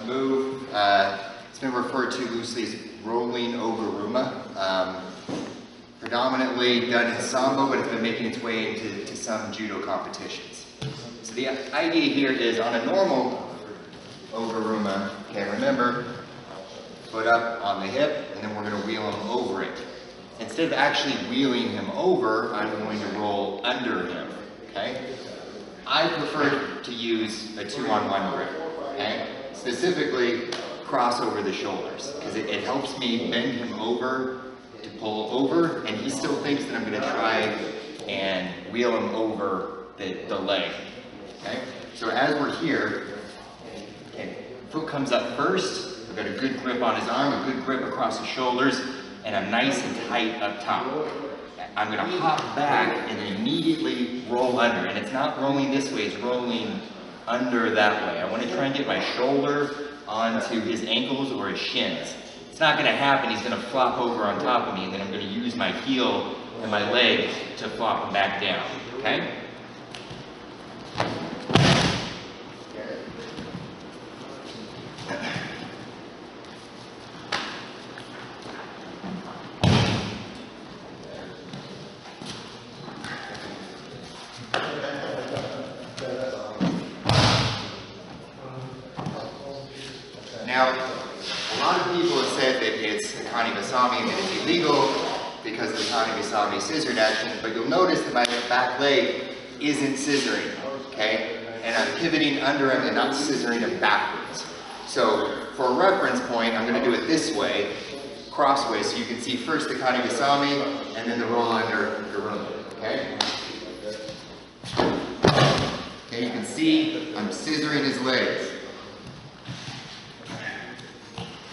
move. It's been referred to loosely as rolling O Guruma. Predominantly done in Sambo, but it's been making its way into some judo competitions. So the idea here is on a normal O Guruma, okay, remember, foot up on the hip, and then we're going to wheel him over it. Instead of actually wheeling him over, I'm going to roll under him, okay? I prefer to use a 2-on-1 grip, okay? Specifically, cross over the shoulders, because it helps me bend him over to pull over, and he still thinks that I'm going to try and wheel him over the leg, okay? So as we're here, okay, foot comes up first, I've got a good grip on his arm, a good grip across the shoulders, and I'm nice and tight up top. I'm going to hop back and then immediately roll under. And it's not rolling this way, it's rolling under that way. I want to try and get my shoulder onto his ankles or his shins. It's not going to happen, he's going to flop over on top of me, and then I'm going to use my heel and my leg to flop him back down, okay? Now, a lot of people have said that it's a Kani-Basami and that it's illegal because of the Kani-Basami scissored action, but you'll notice that my back leg isn't scissoring, okay? And I'm pivoting under him and not scissoring him backwards. So, for a reference point, I'm going to do it this way, crossways, so you can see first the Kani-Basami and then the roll under Guruma, okay? Okay, you can see I'm scissoring his legs.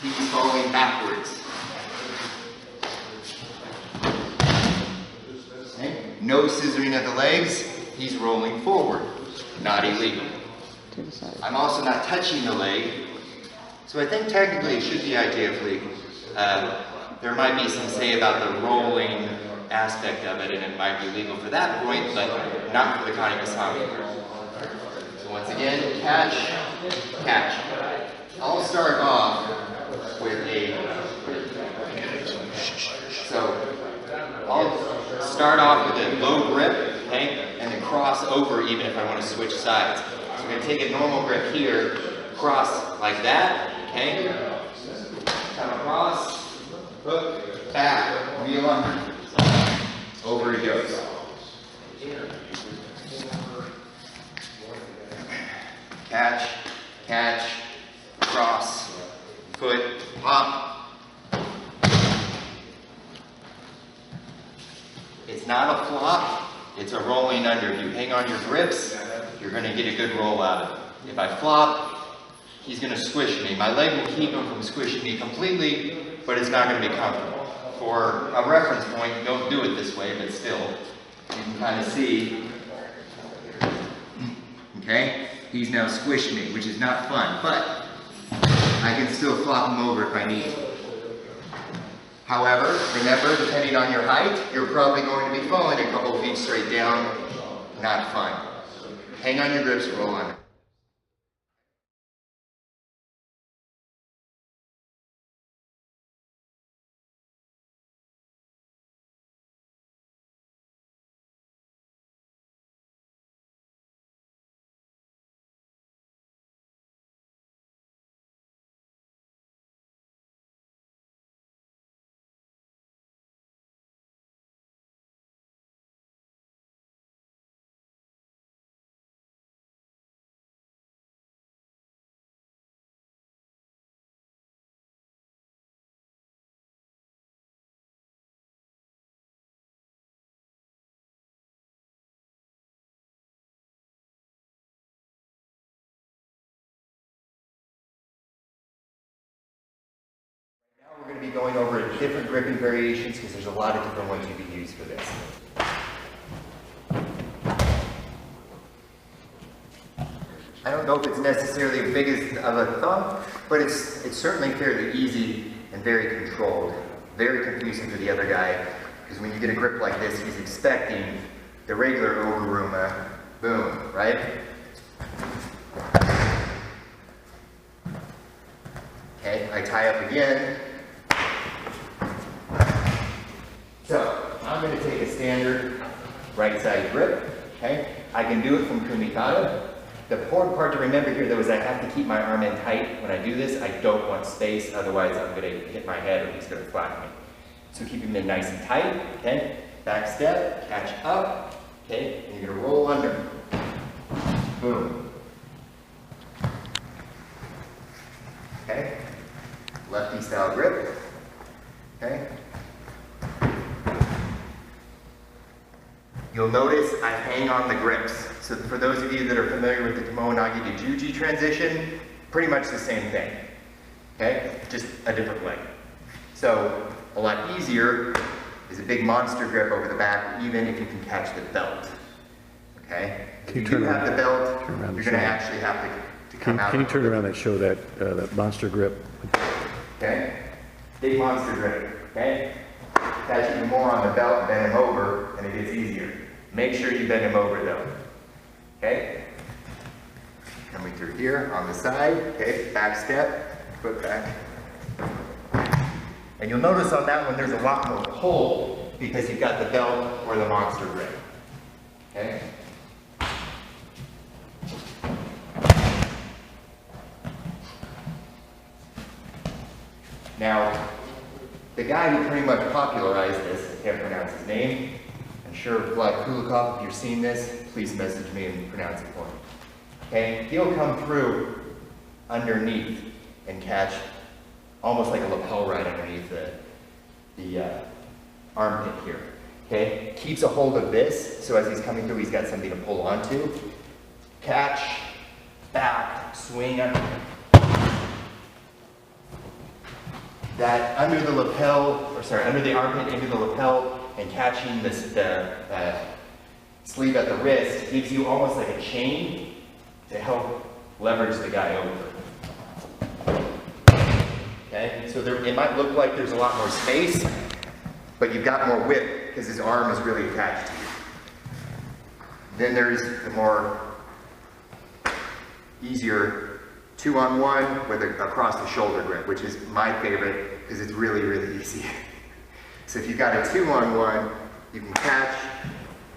He's falling backwards. Okay. No scissoring of the legs, he's rolling forward. Not illegal. I'm also not touching the leg, so I think technically it should be IJF legal. There might be some say about the rolling aspect of it, and it might be legal for that point, but not for the Kani-Basami. So once again, catch, catch. I'll start off with I'll start off with a low grip, okay, and then cross over even if I want to switch sides. So I'm going to take a normal grip here, cross like that, okay, come across, hook, back, wheel under, over he goes. Catch, catch, cross, foot, pop. It's not a flop, it's a rolling under. If you hang on your grips, you're going to get a good roll out of it. If I flop, he's going to squish me. My leg will keep him from squishing me completely, but it's not going to be comfortable. For a reference point, don't do it this way, but still, you can kind of see, okay, he's now squished me, which is not fun, but I can still flop him over if I need to. However, remember, depending on your height, you're probably going to be falling a couple feet straight down. Not fun. Hang on your grips, roll under. We're going to be going over different gripping variations because there's a lot of different ones you can use for this. I don't know if it's necessarily as big as of a thumb, but it's certainly fairly easy and very controlled. Very confusing for the other guy because when you get a grip like this, he's expecting the regular O Guruma, boom, right? tie up again. So, I'm going to take a standard right side grip, okay? I can do it from kumikata. The important part to remember here though is I have to keep my arm in tight. When I do this, I don't want space, otherwise I'm going to hit my head or he's going to flatten me. So keep him in nice and tight, okay? Back step, catch up, okay? And you're going to roll under. Boom. Okay? Lefty style grip, okay? You'll notice I hang on the grips. So for those of you that are familiar with the Tomoe-nage to Juji transition, pretty much the same thing, okay? Just a different way. So a lot easier is a big monster grip over the back, even if you can catch the belt, okay? If you do have the belt, you're gonna actually have to come out. Can you turn around and show that monster grip? Okay, big monster grip, okay? Catch even more on the belt, bend him over, and it gets easier. Make sure you bend him over though. Okay? Coming through here on the side, okay, back step, foot back. And you'll notice on that one there's a lot more pull because you've got the belt or the monster grip. Okay? Now, the guy who pretty much popularized this, I can't pronounce his name. I'm sure Vlad Kulikov, if you're seeing this, please message me and pronounce it for me. Okay, he'll come through underneath and catch almost like a lapel right underneath the armpit here. Okay, keeps a hold of this, so as he's coming through, he's got something to pull onto. Catch, back, swing up. That under the lapel, or sorry, under the armpit into the lapel and catching the sleeve at the wrist gives you almost like a chain to help leverage the guy over. Okay, so it might look like there's a lot more space, but you've got more width because his arm is really attached to you. Then there's the more easier 2-on-1 with a across the shoulder grip, which is my favorite because it's really, really easy. So if you've got a 2-on-1, you can catch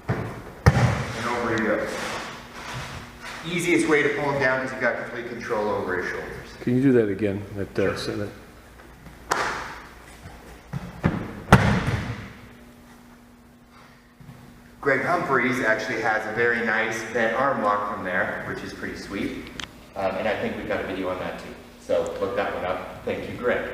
and over you go. Easiest way to pull him down because you've got complete control over his shoulders. Can you do that again? Sure. Greg Humphreys actually has a very nice bent arm lock from there, which is pretty sweet. And I think we've got a video on that too. So look that one up. Thank you, Greg.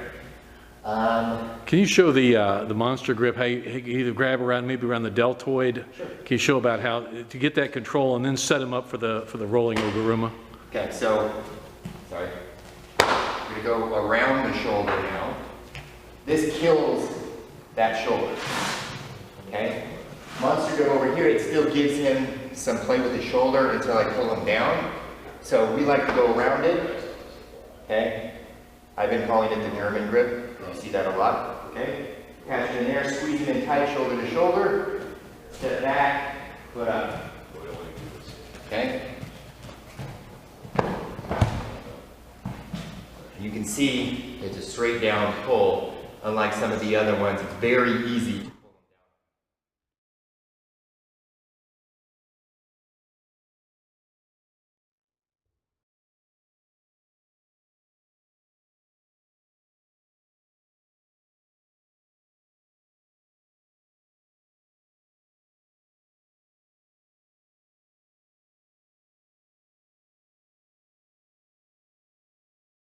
Can you show the monster grip, how you either grab around, maybe around the deltoid? Sure. Can you show about how to get that control and then set him up for the rolling O Guruma? Okay, so, sorry. I'm gonna go around the shoulder now. This kills that shoulder, okay? Monster grip over here, it still gives him some play with his shoulder until I pull him down. So we like to go around it, okay? I've been calling it the German grip. You see that a lot, okay? Catch it in there, squeeze it in tight, shoulder to shoulder. Step back, foot up, okay? You can see it's a straight down pull, unlike some of the other ones. It's very easy